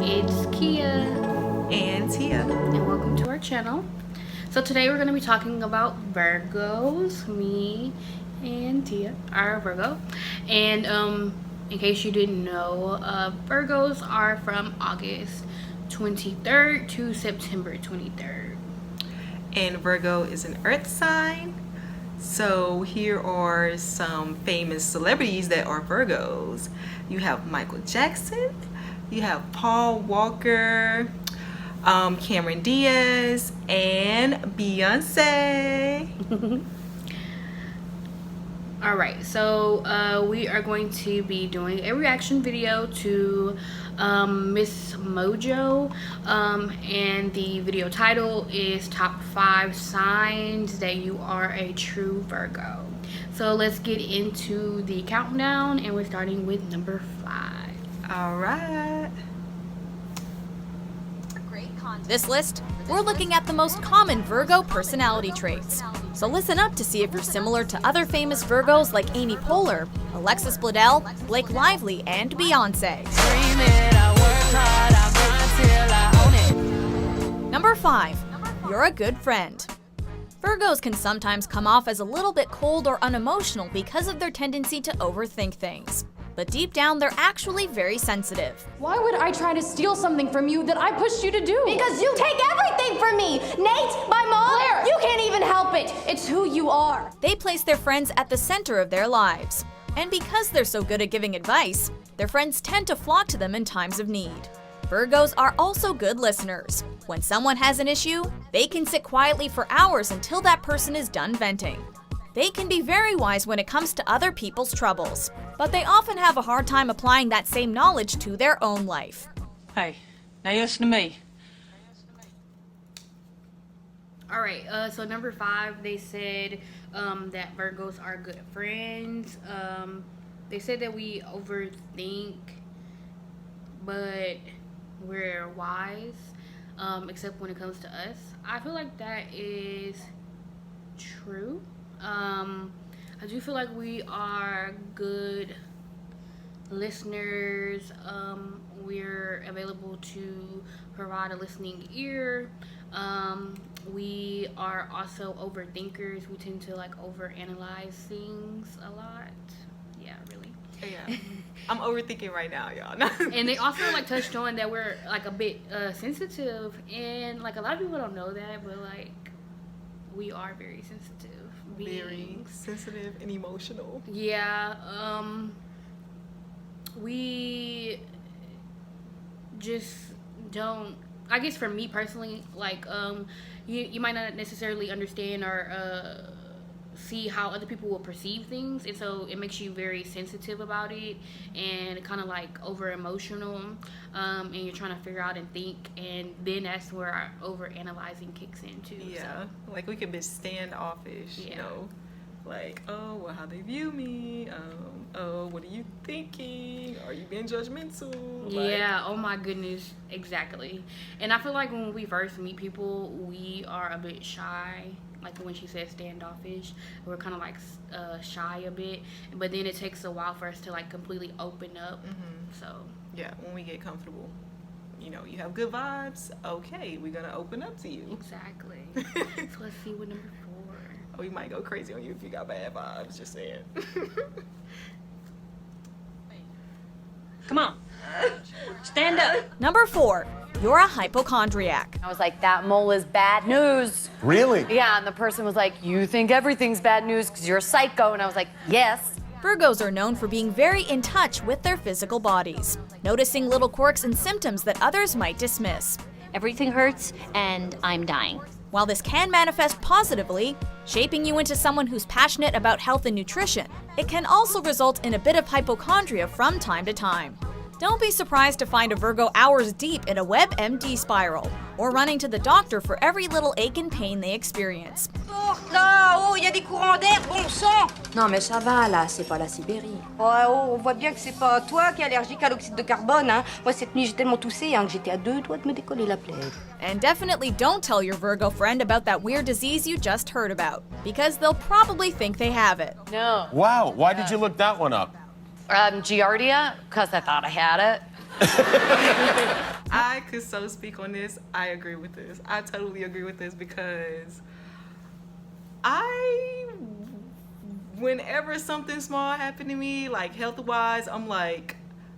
It's Kia and Tia, and welcome to our channel. So today we're going to be talking about Virgos. Me and Tia are Virgo, and in case you didn't know, Virgos are from August 23rd to September 23rd. and Virgo is an earth sign. So here are some famous celebrities that are Virgos. You have Michael Jackson, you have Paul Walker, Cameron Diaz, and Beyonce. Alright, so we are going to be doing a reaction video to MsMojo, and the video title is Top 5 Signs That You Are a True Virgo. So let's get into the countdown, and we're starting with number 5. Alright. This list, we're looking at the most common Virgo personality traits. So listen up to see if you're similar to other famous Virgos like Amy Poehler, Alexis Bledel, Blake Lively, and Beyonce. Number 5. You're a good friend. Virgos can sometimes come off as a little bit cold or unemotional because of their tendency to overthink things. But deep down, they're actually very sensitive. Why would I try to steal something from you that I pushed you to do? Because you take everything from me! Nate, my mom, Claire! you can't even help it! It's who you are. They place their friends at the center of their lives. And because they're so good at giving advice, their friends tend to flock to them in times of need. Virgos are also good listeners. When someone has an issue, they can sit quietly for hours until that person is done venting. They can be very wise when it comes to other people's troubles, but they often have a hard time applying that same knowledge to their own life. Hey, now you listen to me. Alright, so number 5, they said that Virgos are good friends. They said that we overthink, but we're wise, except when it comes to us. I feel like that is true. I do feel like we are good listeners. We're available to provide a listening ear. We are also overthinkers. We tend to like overanalyze things a lot. Yeah, really. Yeah. I'm overthinking right now, y'all. And they also like touched on that we're like a bit sensitive, and like a lot of people don't know that, but like we are very sensitive. Very sensitive and emotional. Yeah, we just don't, I guess for me personally, like you might not necessarily understand or see how other people will perceive things, and so it makes you very sensitive about it and kind of like over emotional, and you're trying to figure out and think, and then that's where our over analyzing kicks in too. Yeah, so. like we could be standoffish, Yeah. you know, like, oh, well, how they view me, oh, what are you thinking, are you being judgmental? Yeah, oh my goodness, exactly. And I feel like when we first meet people, we are a bit shy. Like when she said standoffish, we're kind of like shy a bit, but then it takes a while for us to like completely open up. So Yeah, when we get comfortable, you know, you have good vibes, okay, we're gonna open up to you. exactly. So let's see what number 4. Oh, we might go crazy on you if you got bad vibes, just saying. Come on. Stand up. Number 4. You're a hypochondriac. I was like, that mole is bad news. Really? Yeah, and the person was like, you think everything's bad news because you're a psycho. And I was like, yes. Virgos are known for being very in touch with their physical bodies, noticing little quirks and symptoms that others might dismiss. Everything hurts and I'm dying. While this can manifest positively, shaping you into someone who's passionate about health and nutrition, it can also result in a bit of hypochondria from time to time. Don't be surprised to find a Virgo hours deep in a WebMD spiral, or running to the doctor for every little ache and pain they experience. Là-haut, il y a des courants d'air, bon sang! Non, mais ça va, là, c'est pas la Sibérie. Ouais, oh, on voit bien que c'est pas toi qui es allergique à l'oxyde de carbone, hein. Moi, cette nuit, j'ai tellement toussé hein, que j'étais à 2 doigts de me décoller la plaie. And definitely don't tell your Virgo friend about that weird disease you just heard about, because they'll probably think they have it. No. Wow, why did you look that one up? Giardia, because I thought I had it. I could so speak on this. I agree with this. I totally agree with this because whenever something small happened to me, like health-wise, I'm like,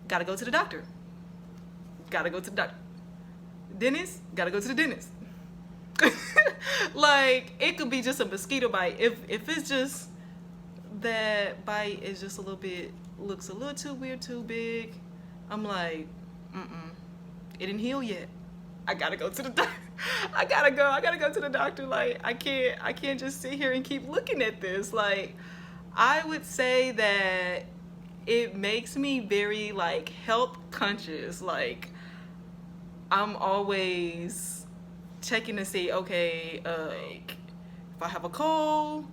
gotta go to the doctor. Gotta go to the doctor. Dentist, gotta go to the dentist. Like, it could be just a mosquito bite. If it's just that bite is just a little bit, looks a little too weird, too big, I'm like, it didn't heal yet. I gotta go to the doctor. I gotta go to the doctor. Like, I can't just sit here and keep looking at this. Like, I would say that it makes me very, like, health conscious. Like, I'm always checking to see, okay, like, if I have a cold,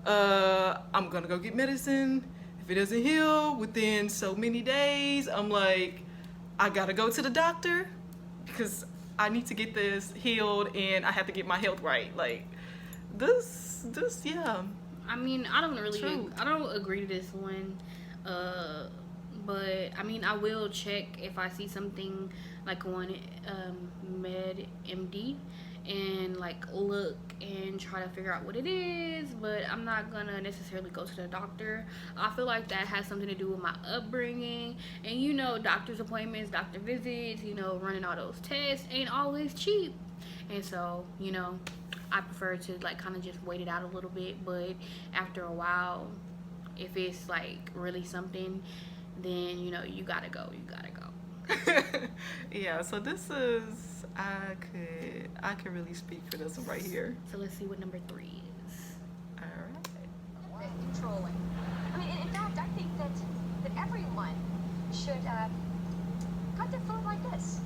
I'm gonna go get medicine. If it doesn't heal within so many days, I'm like, I gotta go to the doctor because I need to get this healed and I have to get my health right. Like, this, yeah. I mean, I don't really, True. I don't agree to this one. But I mean, I will check if I see something like on MedMD and like look and try to figure out what it is, but I'm not gonna necessarily go to the doctor. I feel like that has something to do with my upbringing, and you know, doctor's appointments, doctor visits, you know, running all those tests ain't always cheap, and so, you know, I prefer to like kind of just wait it out a little bit. But after a while, if it's like really something, then you know, you gotta go. Yeah, so this is, I could really speak for this one right here. So let's see what number 3 is. All right. Controlling. I mean, in fact, I think that everyone should cut their food like this.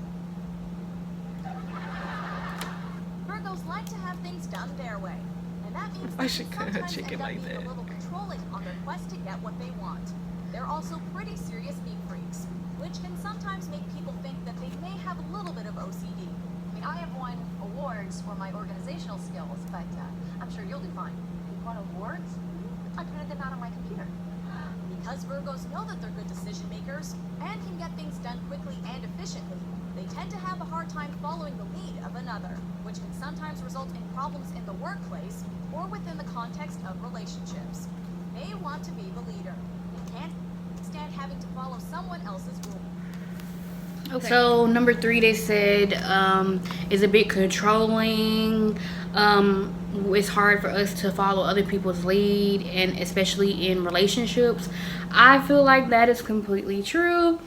Virgos like to have things done their way, and that means I should they cut her sometimes chicken end up like being that. a little controlling on their quest to get what they want. They're also pretty serious neat freaks, which can sometimes make people think that they may have a little bit of OCD. I mean, I have won awards for my organizational skills, but I'm sure you'll do fine. You won awards? I printed them out on my computer. Because Virgos know that they're good decision makers and can get things done quickly and efficiently, they tend to have a hard time following the lead of another, which can sometimes result in problems in the workplace or within the context of relationships. They want to be the leader. They can't stand having to follow someone else's rules. Okay. So number 3, they said is a bit controlling. It's hard for us to follow other people's lead, and especially in relationships. I feel like that is completely true.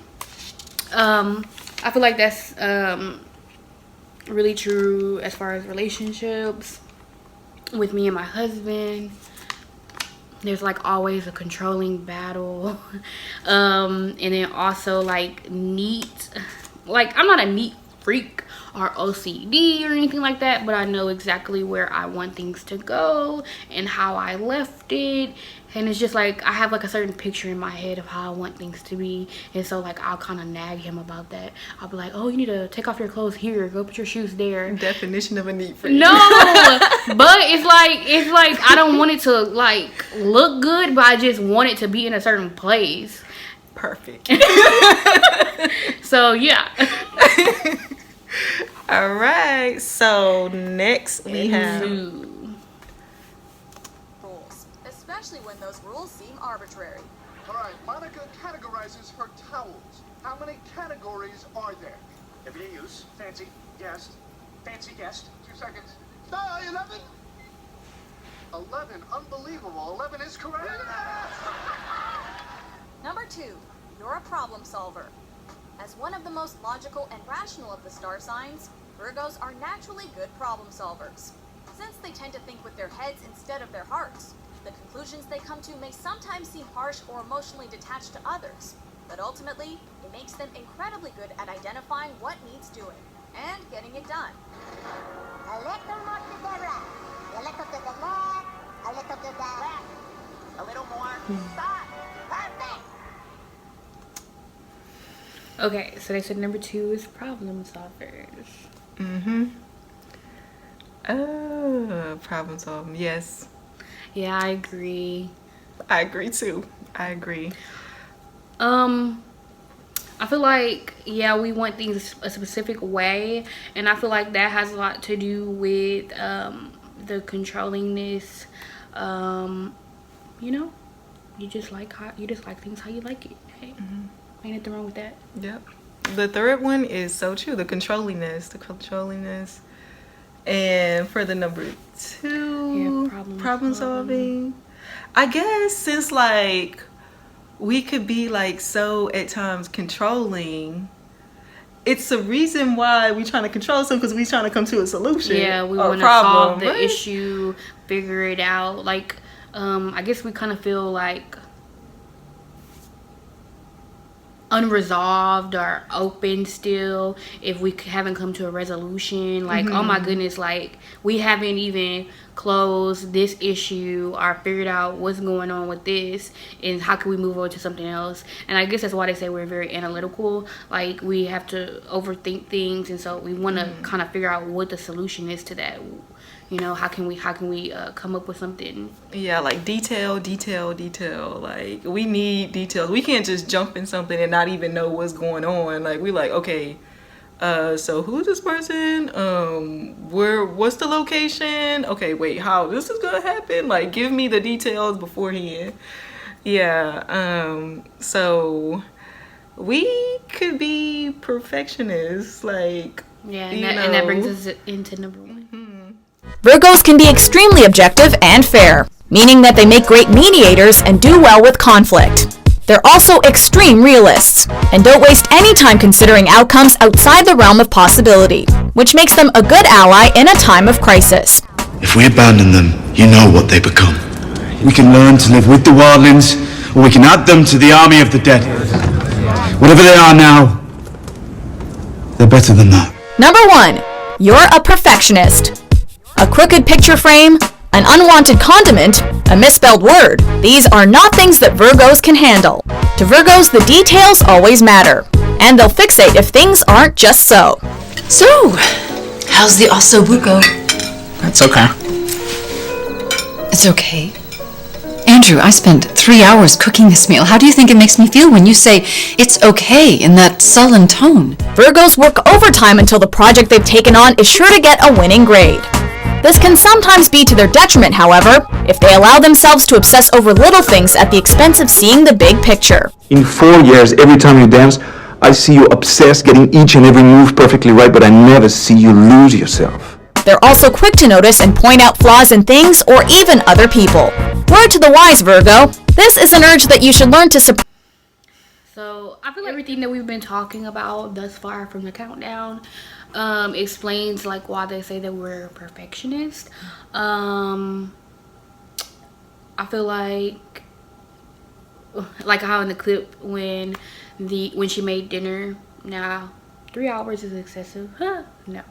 I feel like that's really true as far as relationships with me and my husband. There's like always a controlling battle. And then also like neat, like I'm not a neat freak or OCD or anything like that, but I know exactly where I want things to go and how I left it. And it's just like I have like a certain picture in my head of how I want things to be, and so like I'll kind of nag him about that. I'll be like, oh, you need to take off your clothes here, go put your shoes there. Definition of a neat freak. No, but it's like I don't want it to like look good, but I just want it to be in a certain place. Perfect. So yeah. All right, so next we have Rules, especially when those rules seem arbitrary. All right, Monica categorizes her towels. How many categories are there? Everyday use, fancy, guest, 2 seconds. 11? 11, unbelievable. 11 is correct. Number 2, you're a problem solver. As one of the most logical and rational of the star signs, Virgos are naturally good problem solvers. Since they tend to think with their heads instead of their hearts, the conclusions they come to may sometimes seem harsh or emotionally detached to others, but ultimately, it makes them incredibly good at identifying what needs doing and getting it done. A little more to the right, a little to the left, a little to the left, a little more. Stop. Perfect. Okay, so they said number 2 is problem solvers. Oh, problem solving. Yes. Yeah, I agree. I agree too. I agree. I feel like, yeah, we want things a specific way, and I feel like that has a lot to do with the controllingness. You know, you just like things how you like it. Hey, ain't nothing wrong with that. Yep. The third one is so true. The controllingness. And for the number 2, problem solving. I guess since like we could be like so at times controlling, it's a reason why we trying to control something, because we trying to come to a solution. Yeah, we want to solve the issue, figure it out. Like, I guess we kind of feel like unresolved or open still if we haven't come to a resolution. Like, oh my goodness, like we haven't even closed this issue or figured out what's going on with this, and how can we move on to something else. And I guess that's why they say we're very analytical. Like, we have to overthink things, and so we want to kind of figure out what the solution is to that. You know, how can we come up with something? Yeah, like detail. Like, we need details. We can't just jump in something and not even know what's going on. Like, we like, okay, so who's this person? What's the location? Okay, wait, how this is gonna happen? Like, give me the details beforehand. Yeah. So we could be perfectionists, like, yeah, and that brings us into number 1. Virgos can be extremely objective and fair, meaning that they make great mediators and do well with conflict. They're also extreme realists, and don't waste any time considering outcomes outside the realm of possibility, which makes them a good ally in a time of crisis. If we abandon them, you know what they become. We can learn to live with the wildlings, or we can add them to the army of the dead. Whatever they are now, they're better than that. Number 1. You're a perfectionist. A crooked picture frame, an unwanted condiment, a misspelled word. These are not things that Virgos can handle. To Virgos, the details always matter, and they'll fixate if things aren't just so. So, how's the ossobuco? It's okay. It's okay. Andrew, I spent 3 hours cooking this meal. How do you think it makes me feel when you say it's okay in that sullen tone? Virgos work overtime until the project they've taken on is sure to get a winning grade. This can sometimes be to their detriment, however, if they allow themselves to obsess over little things at the expense of seeing the big picture. In 4 years, every time you dance, I see you obsessed, getting each and every move perfectly right, but I never see you lose yourself. They're also quick to notice and point out flaws in things or even other people. Word to the wise, Virgo. This is an urge that you should learn to suppress. So I feel like everything that we've been talking about thus far from the countdown explains like why they say that we're perfectionists. I feel like how in the clip when she made dinner. Now 3 hours is excessive. Huh? No.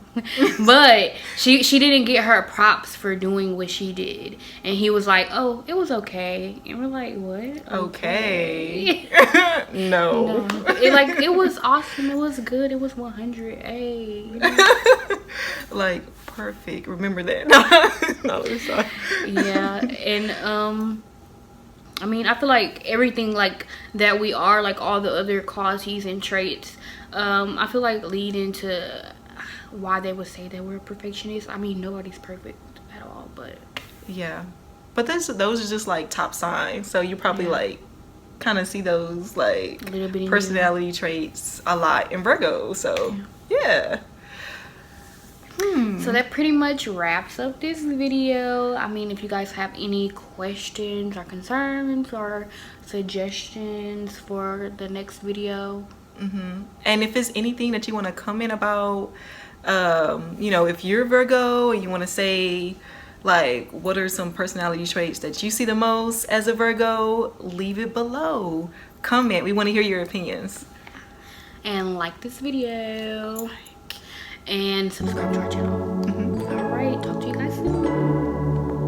But she didn't get her props for doing what she did. And he was like, oh, it was okay. And we're like, what? Okay. No. It was awesome. It was good. It was 100. Hey. You know? Like, perfect. Remember that. No, it's not. Yeah. And I mean, I feel like everything like that we are, like all the other qualities and traits, I feel like lead into why they would say that we're perfectionists. I mean, nobody's perfect at all, but yeah. But those are just like top signs. So you probably like kind of see those like personality traits a lot in Virgo. So yeah. So that pretty much wraps up this video. I mean, if you guys have any questions or concerns or suggestions for the next video, and if it's anything that you want to comment about, you know, if you're Virgo and you want to say like what are some personality traits that you see the most as a Virgo, leave it below. Comment. We want to hear your opinions. And like this video and subscribe to our channel.